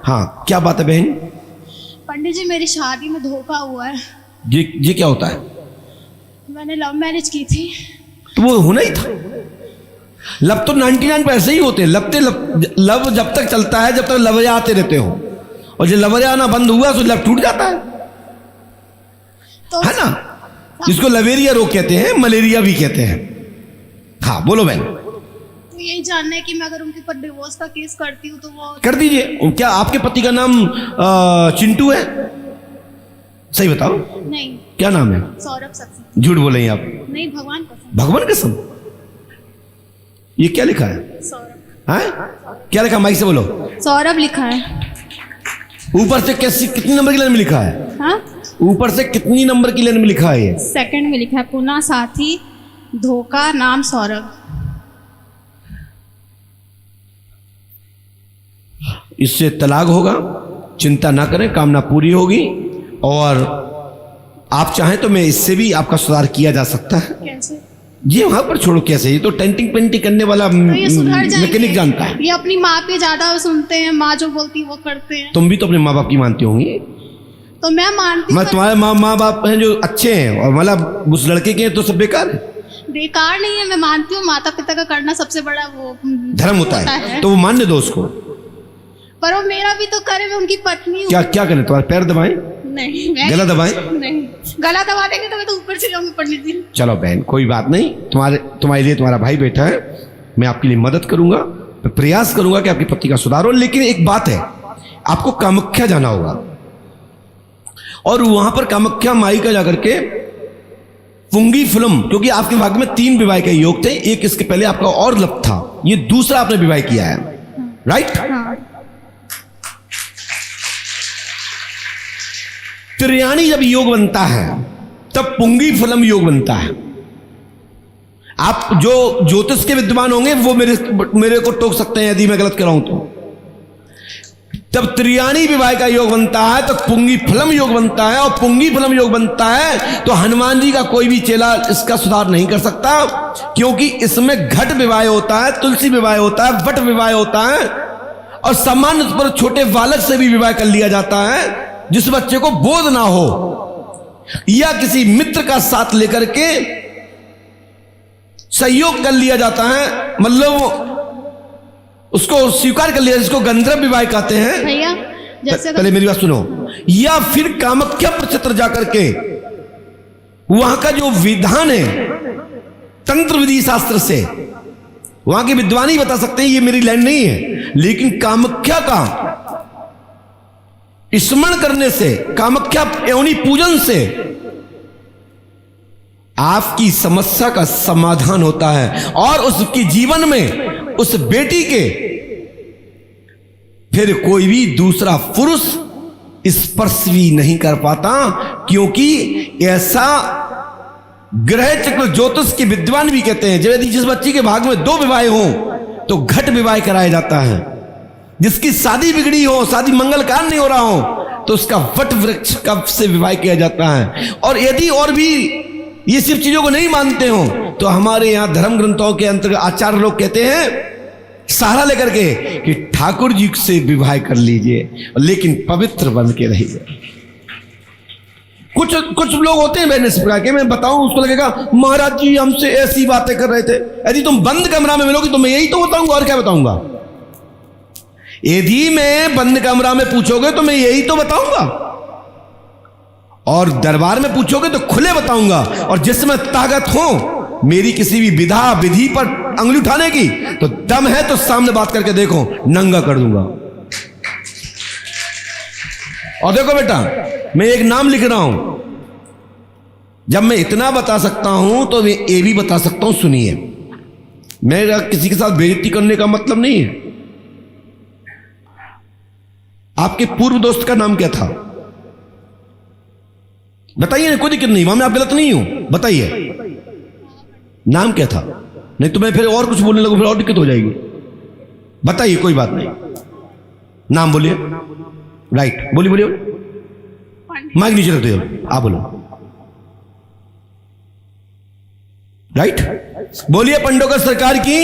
हाँ, क्या बात है बहन? पंडित जी मेरी शादी में धोखा हुआ है। ये क्या होता है? मैंने लव मैरिज की थी। तो वो होना ही था। लव तो 99 पैसे ही होते हैं। लव जब तक चलता है, जब तक लवरिया आते रहते हो, और जब लवरिया आना बंद हुआ तो लव टूट जाता है, तो है ना? जिसको लवेरिया रोग कहते हैं, मलेरिया भी कहते हैं। हाँ बोलो बहन। तो यही जानना है कि मैं अगर उनके ऊपर डिवोर्स का केस करती हूँ तो वो कर दीजिए। क्या आपके पति का नाम चिंटू है? सही बताओ, नहीं, क्या नाम है? सौरभ सक्सेना। झूठ बोल रही हैं आप। नहीं, भगवान कसम। भगवान कसम। ये क्या लिखा है? सौरभ। हाँ, क्या लिखा? माइक से बोलो। सौरभ लिखा है। ऊपर से कैसी, कितनी नंबर की लाइन में लिखा है? हाँ, ऊपर से कितनी नंबर की लाइन में लिखा है? ये सेकंड में लिखा है, पुनः साथी धोखा, नाम सौरभ। इससे तलाक होगा, चिंता ना करें, कामना पूरी होगी। और आप चाहें तो मैं इससे भी आपका सुधार किया जा सकता है। कैसे? ये वहां पर छोड़ो, कैसे? ये तो टेंटिंग पेंटिंग करने वाला तो ये सुधर जाएंगे। मैकेनिक जानता है। ये अपनी माँ पे ज्यादा सुनते हैं, माँ जो बोलती है वो करते हैं। तुम भी तो अपने माँ बाप की मानती होंगी। तो मैं मानती मैं हूँ, तुम्हारे माँ बाप हैं जो अच्छे हैं, और मतलब उस लड़के के हैं तो सब बेकार है। बेकार नहीं है। मैं मानती हूँ माता पिता का करना सबसे बड़ा वो धर्म होता है, तो वो मानने दो उसको। पर वो मेरा भी तो करे, मैं उनकी पत्नी हूँ। क्या क्या करें? तुम्हारे पैर दबाएं? नहीं, मैं गला दबाएं? नहीं, गला दबा देंगे तो मैं तो ऊपर से जाऊंगी पंडित जी। चलो बहन, कोई बात नहीं। तुम्हारे लिए तुम्हारा भाई बैठा है, मैं आपके लिए मदद करूंगा, मैं प्रयास करूंगा कि आपकी पति का सुधार हो। लेकिन एक बात है, आपको कामाख्या जाना होगा, और वहां पर कामाख्या माई का जाकर के पुंगी फिल्म, क्योंकि आपके भाग्य में 3 विवाह के योग थे। एक इसके पहले आपका और लव था, ये दूसरा आपने विवाह किया है, राइट? हाँ। त्रियाणी जब योग बनता है तब पुंगी फिल्म योग बनता है। आप जो ज्योतिष के विद्वान होंगे वो मेरे को टोक सकते हैं यदि मैं गलत कर रहा हूं तो। जब त्रियाणी विवाह का योग बनता है तो पुंगी फिल्म योग बनता है, और पुंगी फिल्म योग बनता है तो हनुमान जी का कोई भी चेला इसका सुधार नहीं कर सकता, क्योंकि इसमें घट विवाह होता है, तुलसी विवाह होता है, वट विवाह होता है, और सामान्य पर छोटे बालक से भी विवाह कर लिया जाता है जिस बच्चे को बोध ना हो, या किसी मित्र का साथ लेकर के सहयोग कर लिया जाता है, मतलब उसको स्वीकार कर लिया, जिसको गंधर्व विवाह कहते हैं। भैया जैसे पहले मेरी बात सुनो। या फिर कामाख्या प्रक्षेत्र जाकर के वहां का जो विधान है तंत्र विधि शास्त्र से, वहां के विद्वान ही बता सकते हैं, ये मेरी लाइन नहीं है, लेकिन कामाख्या का स्मरण करने से, कामाख्या योनि पूजन से आपकी समस्या का समाधान होता है, और उसके जीवन में उस बेटी के फिर कोई भी दूसरा पुरुष स्पर्श भी नहीं कर पाता, क्योंकि ऐसा ग्रह चक्र ज्योतिष के विद्वान भी कहते हैं, यदि जिस बच्ची के भाग में 2 विवाह हो तो घट विवाह कराया जाता है। जिसकी शादी बिगड़ी हो, शादी मंगल काल नहीं हो रहा हो, तो उसका वट वृक्ष कब से विवाह किया जाता है। और यदि और भी ये सिर्फ चीजों को नहीं मानते हो तो हमारे यहां धर्म ग्रंथों के अंतर्गत आचार्य लोग कहते हैं सहारा लेकर के कि ठाकुर जी से विवाह कर लीजिए, लेकिन पवित्र बन के रहिए। कुछ लोग होते हैं बहन इस प्रकार के, मैं बताऊं उसको लगेगा महाराज जी हमसे ऐसी बातें कर रहे थे। यदि तुम बंद कमरा में मिलोगे तो मैं यही तो बताऊंगा, और क्या बताऊंगा? यदि मैं बंद कमरा में पूछोगे तो मैं यही तो बताऊंगा, और दरबार में पूछोगे तो खुले बताऊंगा। और जिसमें ताकत हो मेरी किसी भी विधा विधि पर अंगुली उठाने की, तो दम है तो सामने बात करके देखो, नंगा कर दूंगा। और देखो बेटा, मैं एक नाम लिख रहा हूं, जब मैं इतना बता सकता हूं तो मैं ये भी बता सकता हूं, सुनिए। मेरा किसी के साथ बेइज्जती करने का मतलब नहीं है। आपके पूर्व दोस्त का नाम क्या था? बताइए ना, कोई दिक्कत नहीं, वहां में आप गलत नहीं हूं, बताइए नाम क्या था, नहीं तो मैं फिर और कुछ बोलने लगूं, फिर और दिक्कत हो जाएगी। बताइए, कोई बात नहीं, नाम बोलिए। राइट, बोलिए बोलिए, माइक नीचे रख दो, आप बोलो। राइट, बोलिए। पंडोकर सरकार की